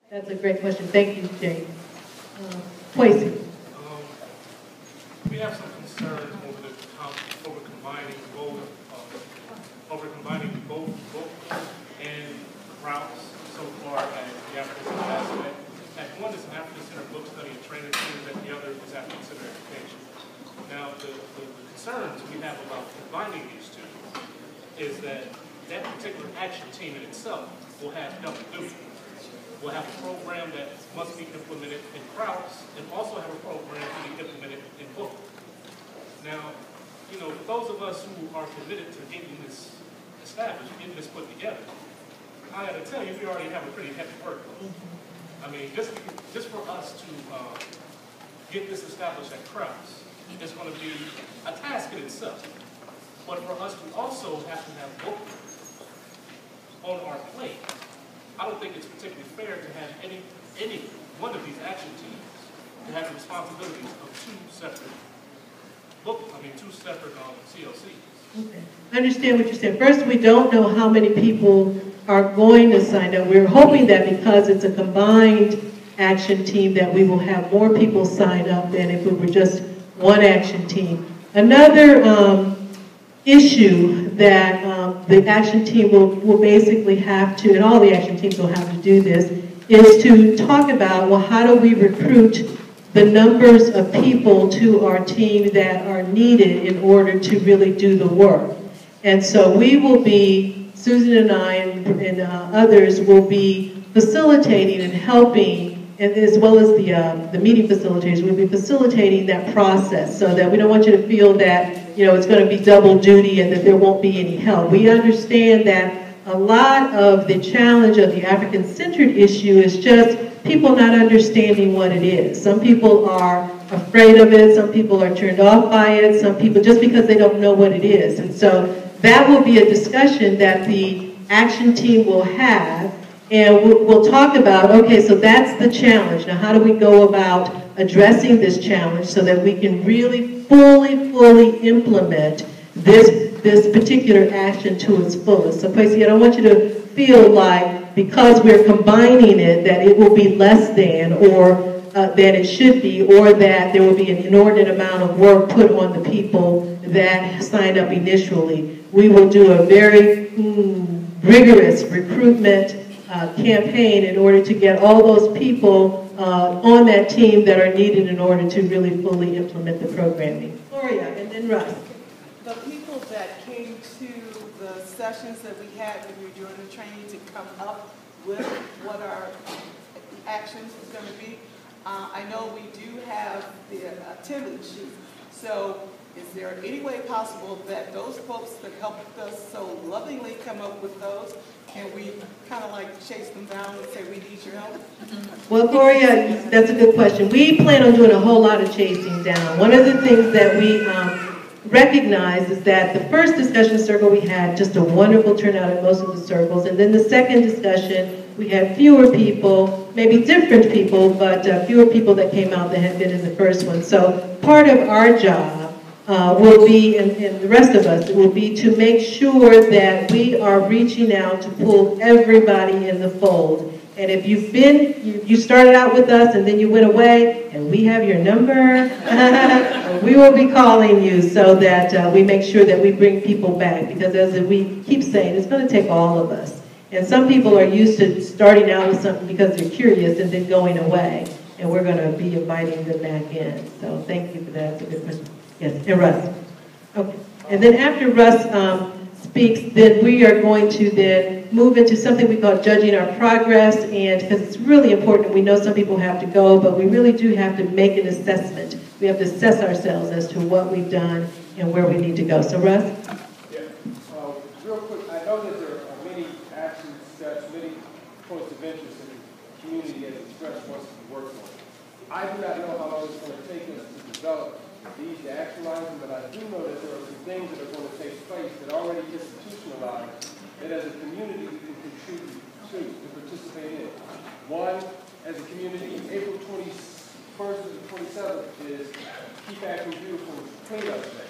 That's a great question. Thank you, Jane. Quasi. We have some concerns over combining both book and routes so far as the African aspect. That one is an African-centered book study and training team, that the other is African-centered education. Now, the concerns we have about combining these two is that that particular action team in itself will have double duty. We'll have a program that must be implemented in Krauts and also have a program to be implemented in book. Now, you know, for those of us who are committed to getting this established, getting this put together, I got to tell you, we already have a pretty heavy workload. I mean, just for us to get this established at Krauts, it's going to be a task in itself. But for us to also have to have book on our plate, I don't think it's particularly fair to have any one of these action teams to have the responsibilities of two separate CLCs. Okay. I understand what you said. First, we don't know how many people are going to sign up. We're hoping that because it's a combined action team that we will have more people sign up than if it were just one action team. Another issue that the action team will basically have to, and all the action teams will have to do this, is to talk about, well, how do we recruit the numbers of people to our team that are needed in order to really do the work. And so we will be, Susan and I and others will be facilitating and helping, and as well as the meeting facilitators, we'll be facilitating that process so that we don't want you to feel that, you know, it's going to be double duty and that there won't be any help. We understand that a lot of the challenge of the African-centered issue is just people not understanding what it is. Some people are afraid of it, some people are turned off by it, some people just because they don't know what it is. And so that will be a discussion that the action team will have, and we'll talk about, okay, so that's the challenge. Now how do we go about addressing this challenge so that we can really fully implement this particular action to its fullest. So Quasi, I don't want you to feel like because we're combining it that it will be less than or that it should be, or that there will be an inordinate amount of work put on the people that signed up initially. We will do a very rigorous recruitment campaign in order to get all those people on that team that are needed in order to really fully implement the programming. Gloria, and then Russ. The people that came to the sessions that we had when we were doing the training to come up with what our actions was going to be, I know we do have the attendance sheet. So is there any way possible that those folks that helped us so lovingly come up with those, can we kind of like chase them down and say we need your help? Well, Gloria, that's a good question. We plan on doing a whole lot of chasing down. One of the things that we recognize is that the first discussion circle we had just a wonderful turnout at most of the circles, and then the second discussion we had fewer people, maybe different people, but fewer people that came out that had been in the first one. So part of our job will be, and the rest of us, will be to make sure that we are reaching out to pull everybody in the fold. And if you've been, you started out with us and then you went away, and we have your number, we will be calling you so that we make sure that we bring people back. Because as we keep saying, it's going to take all of us. And some people are used to starting out with something because they're curious and then going away. And we're going to be inviting them back in. So thank you for that. That's a good question. Yes, and Russ. Okay. And then after Russ speaks, then we are going to then move into something we call judging our progress, and because it's really important, we know some people have to go, but we really do have to make an assessment. We have to assess ourselves as to what we've done and where we need to go. So Russ? Yeah, real quick, I know that there are many action steps, many points of interest in the community that express wants to work on. I do not know how long it's going to take us to develop these to actualize them, but I do know that there are some things that are going to take place that are already institutionalized that as a community we can contribute to participate in. One, as a community, April 21st to the 27th is Keep Akron Beautiful Cleanup Day.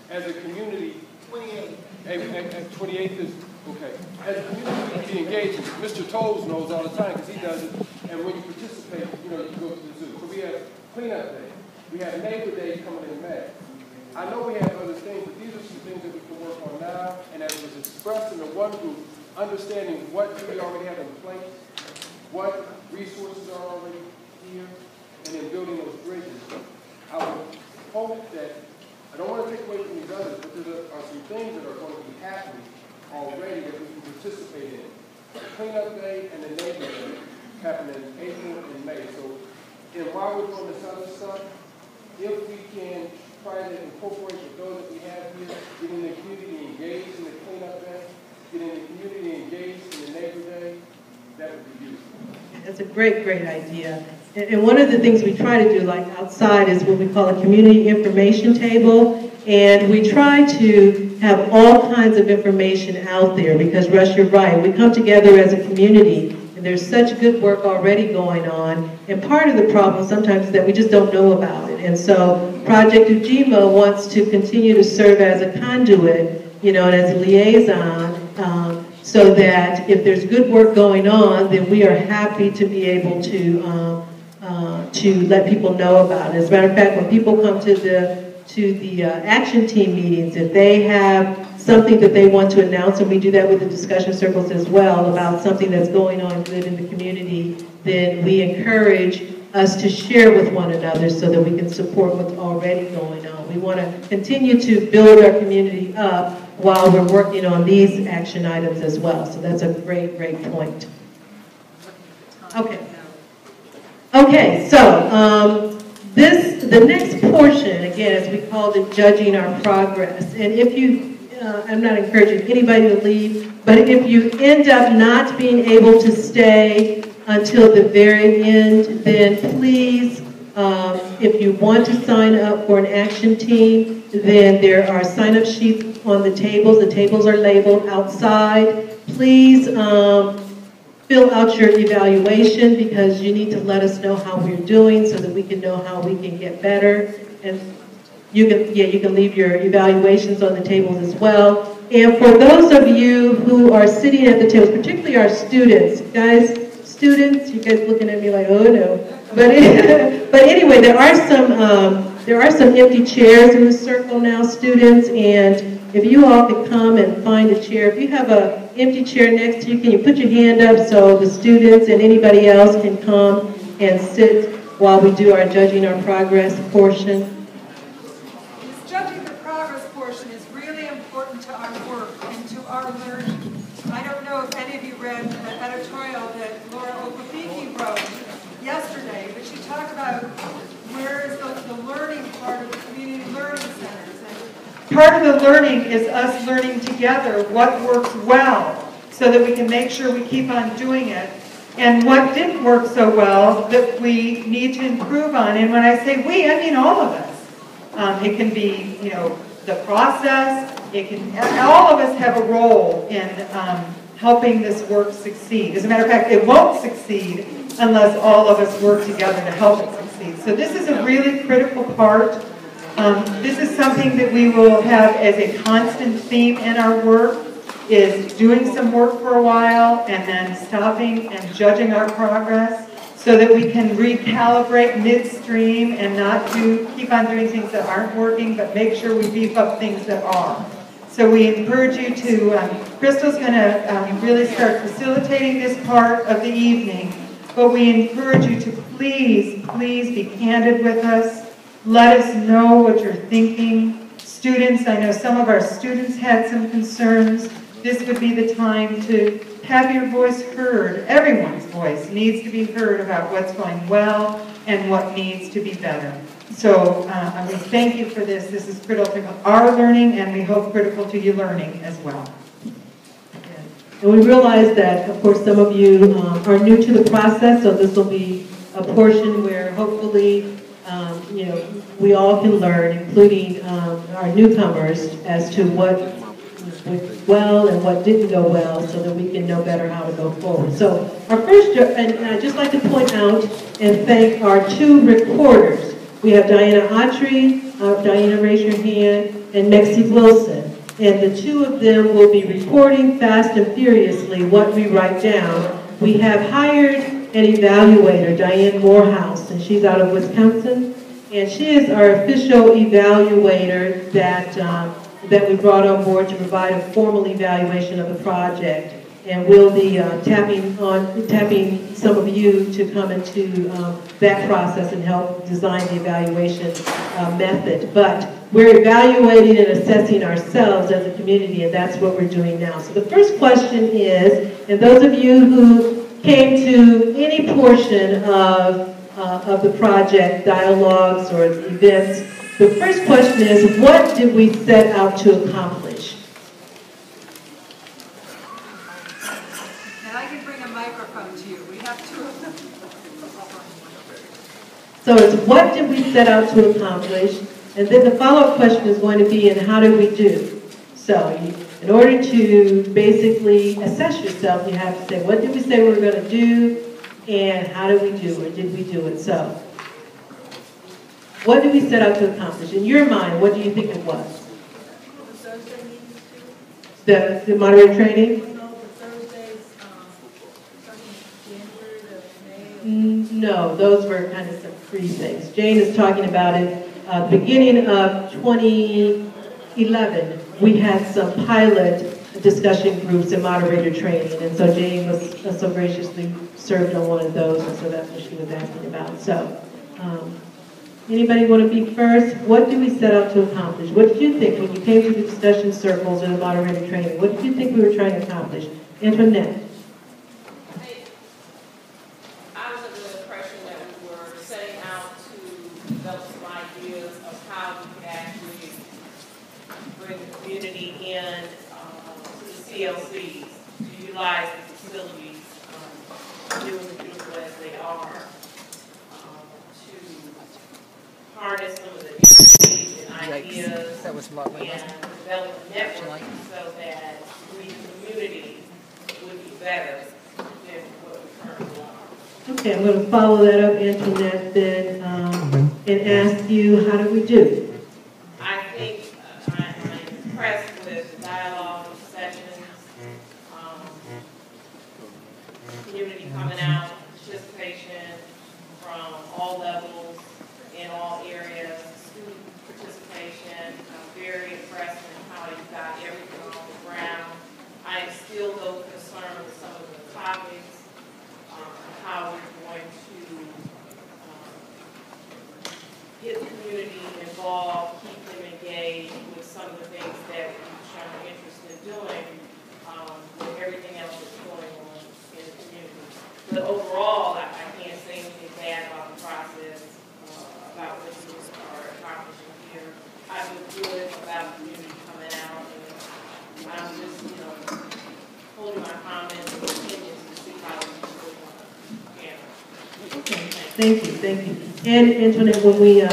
As a community, 28th is Okay. As a community, be engaged. Mr. Toles knows all the time because he does it. And when you participate, you know, you go to the zoo. So we have cleanup day. We have Neighbor Day coming in May. I know we have other things, but these are some things that we can work on now. And as was expressed in the one group, understanding what do we already have in place, what resources are already here, and then building those bridges. I would hope that, I don't want to take away from these others, but there are some things that are going to be happening already that we can participate in. Cleanup Day and the Neighbor Day happen in April and May. So, and while we're doing this other stuff, if we can try to incorporate with those that we have here, getting the community engaged in the Cleanup Day, getting the community engaged in the Neighbor Day, that would be beautiful. That's a great, great idea. And one of the things we try to do, like outside, is what we call a community information table. And we try to have all kinds of information out there because, Russ, you're right. We come together as a community, and there's such good work already going on. And part of the problem sometimes is that we just don't know about it. And so Project Ujima wants to continue to serve as a conduit, you know, and as a liaison, so that if there's good work going on, then we are happy to be able to let people know about it. As a matter of fact, when people come to the action team meetings, if they have something that they want to announce, and we do that with the discussion circles as well, about something that's going on good in the community, then we encourage us to share with one another so that we can support what's already going on. We want to continue to build our community up while we're working on these action items as well. So that's a great, great point. Okay. Okay, so the next portion, again, as we called it, judging our progress. And if you, I'm not encouraging anybody to leave, but if you end up not being able to stay until the very end, then please, if you want to sign up for an action team, then there are sign-up sheets on the tables. The tables are labeled outside. Please fill out your evaluation because you need to let us know how we're doing so that we can know how we can get better. And you can leave your evaluations on the tables as well. And for those of you who are sitting at the tables, particularly our students, guys, students, you guys looking at me like, oh no. But anyway, there are some empty chairs in the circle now, students, and if you all could come and find a chair. If you have an empty chair next to you, can you put your hand up so the students and anybody else can come and sit while we do our judging our progress portion? This judging the progress portion is really important to our work and to our learning. I don't know if any of you read the editorial that Laura Okafiki wrote yesterday, but she talked about where is the learning part of the community learning centers. And part of the learning is us learning together what works well so that we can make sure we keep on doing it, and what didn't work so well that we need to improve on. And when I say we, I mean all of us. It can be, you know, the process. It can. All of us have a role in helping this work succeed. As a matter of fact, it won't succeed unless all of us work together to help it succeed. So this is a really critical part. This is something that we will have as a constant theme in our work, is doing some work for a while and then stopping and judging our progress so that we can recalibrate midstream and not keep on doing things that aren't working, but make sure we beef up things that are. So we encourage you to, Crystal's going to really start facilitating this part of the evening, but we encourage you to please, please be candid with us. Let us know what you're thinking. Students, I know some of our students had some concerns. This would be the time to have your voice heard. Everyone's voice needs to be heard about what's going well and what needs to be better. So we thank you for this. This is critical to our learning, and we hope critical to your learning as well. And we realize that, of course, some of you are new to the process, so this will be a portion where hopefully you know, we all can learn, including our newcomers, as to what went well and what didn't go well, so that we can know better how to go forward. So our first, and I'd just like to point out and thank our two recorders. We have Diana Autry, Diana, raise your hand, and Mexie Wilson. And the two of them will be recording fast and furiously what we write down. We have hired an evaluator, Diane Morehouse, and she's out of Wisconsin. And she is our official evaluator that we brought on board to provide a formal evaluation of the project. And we'll be tapping some of you to come into that process and help design the evaluation method. But we're evaluating and assessing ourselves as a community, and that's what we're doing now. So the first question is, and those of you who came to any portion of the project, dialogues or events, the first question is, what did we set out to accomplish? And I can bring a microphone to you. We have two of them. So it's what did we set out to accomplish? And then the follow-up question is going to be, and how did we do? So in order to basically assess yourself, you have to say, what did we say we were going to do? And how did we do, or did we do it? So what did we set out to accomplish? In your mind, what do you think it was? The moderator training? No, those were kind of some free things. Jane is talking about it. Beginning of 2011, we had some pilot discussion groups and moderator training, and so Jane was so graciously served on one of those, and so that's what she was asking about. So, anybody want to be first? What did we set out to accomplish? What did you think when you came to the discussion circles and the moderator training? What did you think we were trying to accomplish? Antoinette? I was under the impression that we were setting out to develop some ideas of how we could actually bring the community in to the CLCs to utilize the facilities, new and beautiful as they are, to harness some of the expertise and ideas and develop a network so that we, the community, would be better than what we currently are. Okay, I'm going to follow that up, Antoinette, then, and ask you, how did we do? I think I'm impressed with the dialogue sessions, community coming out, participation from all levels, in all areas, student participation. I'm very impressed in how you got everything on the ground. I am still, though, concerned with some of the topics, how we're going to get the community involved, keep them engaged with some of the things that we've shown interest in doing, with everything else that's going on in the community. But overall, I can't say anything bad about the process, about what we are accomplishing here. I feel good about the community coming out, and I'm just, holding my comments and opinions to see how we can go on. Okay, thank you. And Antoinette, when we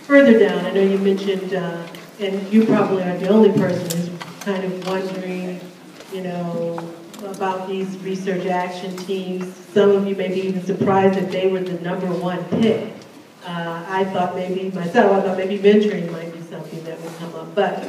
further down, I know you mentioned, and you probably aren't the only person who's kind of wondering, about these research action teams. Some of you may be even surprised that they were the #1 pick. I thought maybe mentoring might be something that would come up, but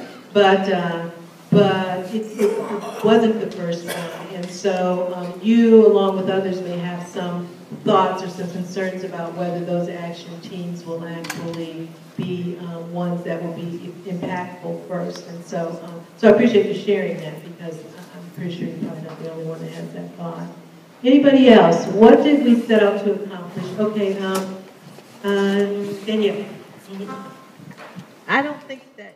it wasn't the first one. And so you, along with others, may have some thoughts or some concerns about whether those action teams will actually be ones that will be impactful first. And so I appreciate you sharing that, because I'm pretty sure you're probably not the only one that has that thought. Anybody else? What did we set out to accomplish? Okay, Danielle. I don't think that